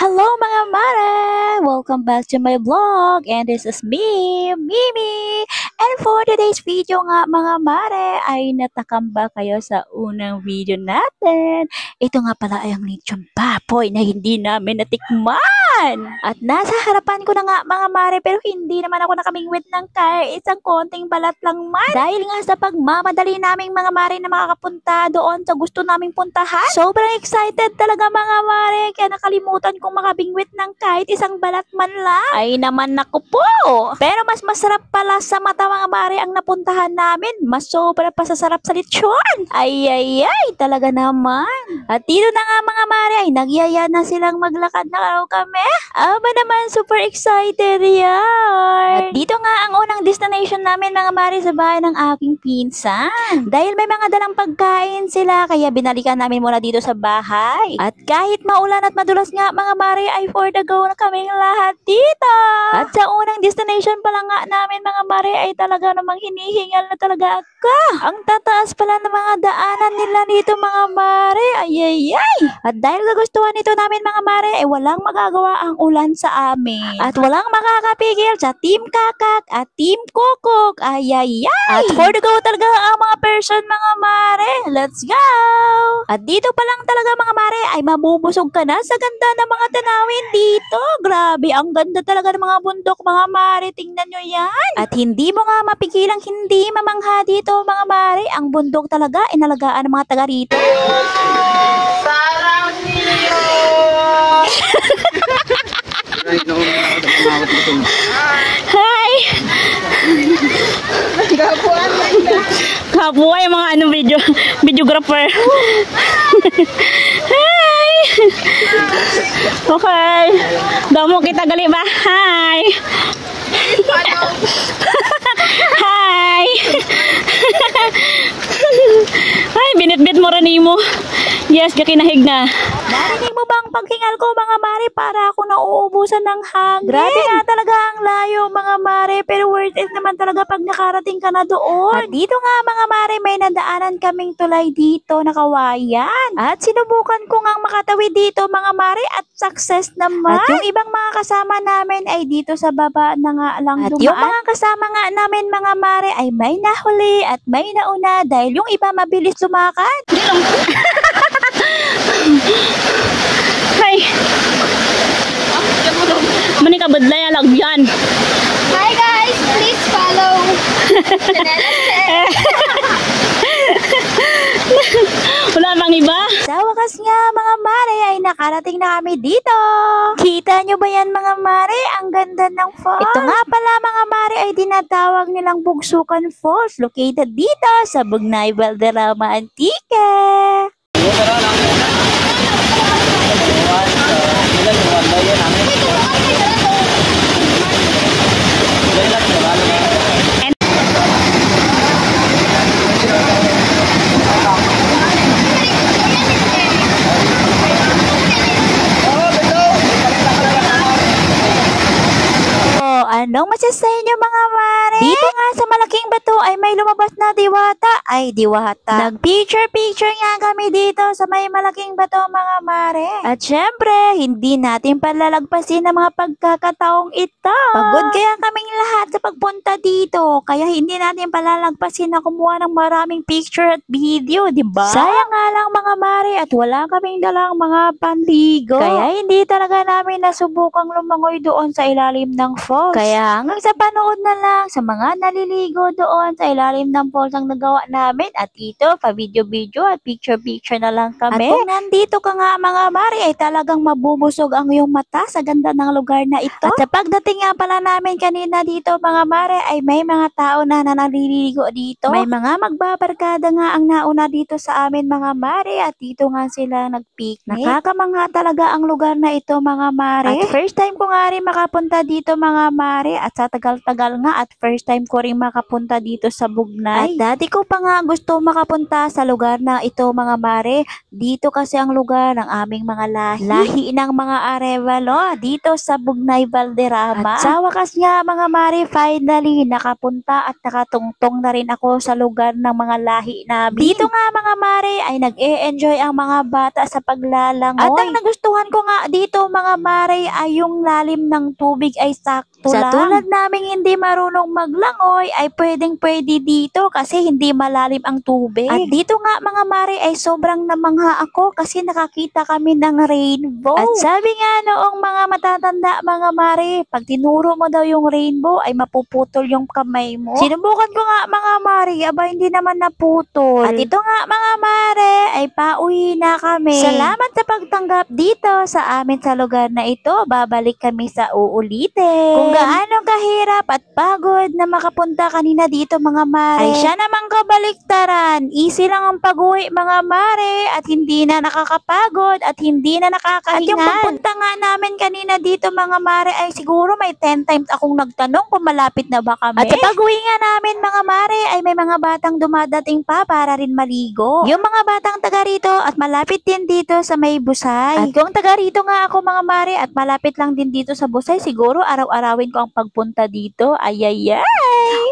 Hello mga mare! Welcome back to my vlog and this is me, Mimi! And for today's video nga mga mare ay natakam ba kayo sa unang video natin? Ito nga pala ay ang lechon baboy na hindi namin natikman! At nasa harapan ko na nga mga mare pero hindi naman ako nakamingwit ng kahit isang konting balat lang man. Dahil nga sa pagmamadali naming mga mare na makakapunta doon sa gusto naming puntahan. Sobrang excited talaga mga mare kaya nakalimutan kong makabingwit ng kahit isang balat man lang. Ay naman naku po! Pero mas masarap pala sa mata mga mare ang napuntahan namin. Mas sobra pa sa sarap sa lechon. Ay talaga naman. At dito na nga mga mare ay nagyaya na silang maglakad na raw kami. Aba naman super excited yan. At dito nga ang unang destination namin mga mare sa bahay ng aking pinsan. Dahil may mga dalang pagkain sila kaya binalikan namin muna dito sa bahay. At kahit maulan at madulas nga mga mare ay for the go na kaming lahat dito. At sa unang destination pala nga namin mga mare ay talaga namang hinihingal na talaga ako. Ang tataas pala ng mga daanan nila dito mga mare. Ay. At dahil nagustuhan nito namin mga mare ay walang magagawa ang ulan sa amin. At walang makakapigil sa Team Kakak at Team Kukuk. Ay. At for the go talaga ang mga person mga mare. Let's go! At dito pa lang talaga mga mare ay mabubusog ka na sa ganda ng mga tanawin dito. Grabe, ang ganda talaga ng mga bundok mga mare. Tingnan nyo yan. At hindi mo nga mapigilang hindi mamangha dito mga mare. Ang bundok talaga inalagaan ng mga taga rito. Sarang niyo! Hi! Kabuhay mga videographer. Hi! Okay. Damo kita gali ba? Hi! Hi! Ay, binitbit mo rin mo. Yes, kakinahig na. Narinig mo bang paghingal ko mga mare para ako nauubusan ng hangin? Grabe nga talaga ang layo mga mare pero worth it naman talaga pag nakarating ka na doon. At dito nga mga mare may nadaanan kaming tulay dito na kawayan. At sinubukan ko ngang makatawid dito mga mare at success naman. At yung ibang mga kasama namin ay dito sa baba na nga lang dumaan. At yung mga kasama nga namin mga mare ay may nahuli at may nauna dahil yung iba mabilis lumakad. Hay. Mani ka badlay alagyan. Hi guys, please follow Wala bang iba? Sa wakas nga mga mare ay nakarating na kami dito. Kita nyo ba yan mga mare? Ang ganda ng falls. Ito nga pala mga mare ay dinatawag nilang Bugsukan Falls located dito sa Bugnay Valderrama Antique. Anong masasabi niyo mga mare? Dito nga sa malaking bato ay may lumabas na diwata. Ay, diwata. Nag-picture nga kami dito sa may malaking bato mga mare. At syempre, hindi natin palalagpasin ang mga pagkakataong ito. Pagod kaya kaming lahat sa pagpunta dito. Kaya hindi natin palalagpasin na kumuha ng maraming picture at video, diba? Sayang nga lang mga mare at wala kaming dalang mga panligo. Kaya hindi talaga namin nasubukang lumangoy doon sa ilalim ng falls. Kaya hanggang sa panood na lang sa mga naliligo doon sa ilalim ng falls ang nagawa namin at ito pa video-video at picture-picture na lang kami. At kung nandito ka nga mga mare ay talagang mabubusog ang iyong mata sa ganda ng lugar na ito. At sa pagdating nga pala namin kanina dito mga mare ay may mga tao na naliligo dito. May mga magbabarkada nga ang nauna dito sa amin mga mare at dito nga sila nagpicnic. Nakakamangha talaga ang lugar na ito mga mare. At first time ko nga rin makapunta dito mga mare at sa tagal-tagal nga at first first time ko rin makapunta dito sa Bugnay. At dati ko pa nga gusto makapunta sa lugar na ito mga mare. Dito kasi ang lugar ng aming mga lahi. Lahi ng mga Arevalo dito sa Bugnay, Valderrama. At sa wakas nga mga mare, finally nakapunta at nakatungtong na rin ako sa lugar ng mga lahi namin. Dito nga mga mare ay nag-e-enjoy ang mga bata sa paglalangoy. At ang nagustuhan ko nga dito mga mare ay yung lalim ng tubig ay sakto lang. Sa tulad naming hindi marunong maglangoy ay pwedeng-pwede dito kasi hindi malalim ang tubig. At dito nga mga mare ay sobrang namangha ako kasi nakakita kami ng rainbow. At sabi nga noong mga matatanda mga mare, pag tinuro mo daw yung rainbow ay mapuputol yung kamay mo. Sinubukan ko nga mga mare, aba hindi naman naputol. At ito nga mga mare ay pauwi na kami. Salamat sa pagtanggap dito sa amin sa lugar na ito. Babalik kami sa uulitin. Kung gaano kahirap at pagod na makapunta kanina dito mga mare, ay siya namang kabaliktaran. Easy lang ang pag-uwi mga mare at hindi na nakakapagod at hindi na nakakahingal. At yung pagpunta nga namin kanina dito mga mare ay siguro may 10 times akong nagtanong kung malapit na ba kami. At sa pag-uwi nga namin mga mare ay may mga batang dumadating pa para rin maligo. Yung mga batang taga rito at malapit din dito sa may Busay. At kung taga rito nga ako mga mare at malapit lang din dito sa Busay, siguro araw-arawin ko ang pagpunta dito. Ayayay!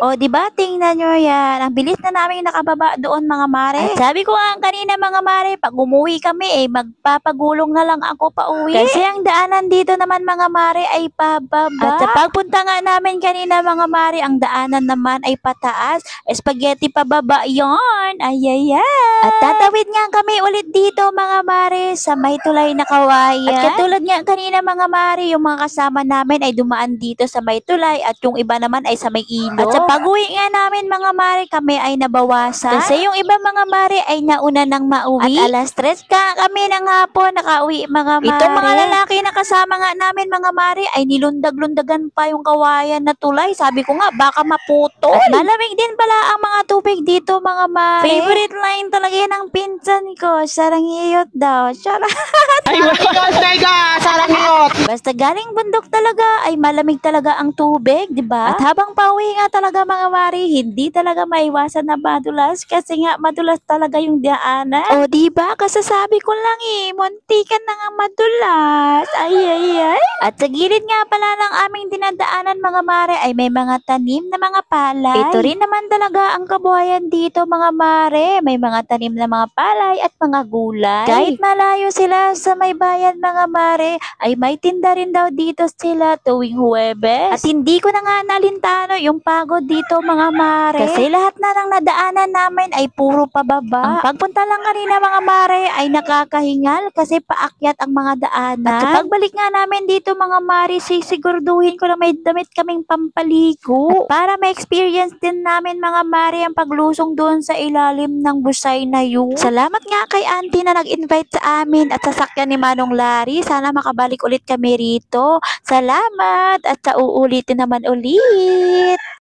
O diba tingnan nyo yan. Ang bilis na namin nakababa doon mga mare. At sabi ko nga kanina mga mare, pag umuwi kami magpapagulong na lang ako pa uwi. Kasi ang daanan dito naman mga mare ay pababa. At sa pagpunta nga namin kanina mga mare, ang daanan naman ay pataas. Spaghetti pababa yon. Ayayay! At tatawid nga kami ulit dito mga mare sa may tulay na kawayan. At katulad nga kanina mga mare, yung mga kasama namin ay dumaan dito sa may tulay at yung iba naman ay sa may ilog. At sa pag-uwi nga namin mga mare, kami ay nabawasan. Kasi yung iba mga mare ay nauna nang mauwi. At alas 3 ka kami ng hapon nakauwi mga mare. Itong mga lalaki na kasama nga namin mga mare ay nilundag-lundagan pa yung kawayan na tulay. Sabi ko nga baka maputol. At malamig din pala ang mga tubig dito mga mare. Favorite line talaga yan ng pinsan ko. Sarangiyot daw. Charot. Ay, sarangiyot! Basta galing bundok talaga ay malamig talaga ang tubig, di ba? At habang pauwi nga talaga mga mare, hindi talaga maiwasan na madulas kasi nga madulas talaga yung daanan. O di ba? Kasasabi ko lang muntikan na nga madulas. Ay ay ay. At sa gilid nga pala ng aming dinadaanan mga mare ay may mga tanim na mga palay. Ito rin naman talaga ang kabuhayan dito mga mare. May mga tanim na mga palay at mga gulay. Kahit malayo sila sa may bayan mga mare, ay may tinda rin daw dito sila tuwing Huwebes. At hindi ko na nga nalintano yung pagod dito mga mare. Kasi lahat na ng nadaanan namin ay puro pababa. Ang pagpunta lang kanina mga mare ay nakakahingal kasi paakyat ang mga daanan. At kapag balik nga namin dito mga mare, sisigurduhin ko na may damit kaming pampaligo. At para ma-experience din namin mga mare ang paglusong doon sa ilalim ng Busay na yun. Salamat nga kay auntie na nag-invite sa amin at sasakyan ni Manong Larry. Sana makabalik ulit kami rito. Salamat at sa uulitin naman ulit.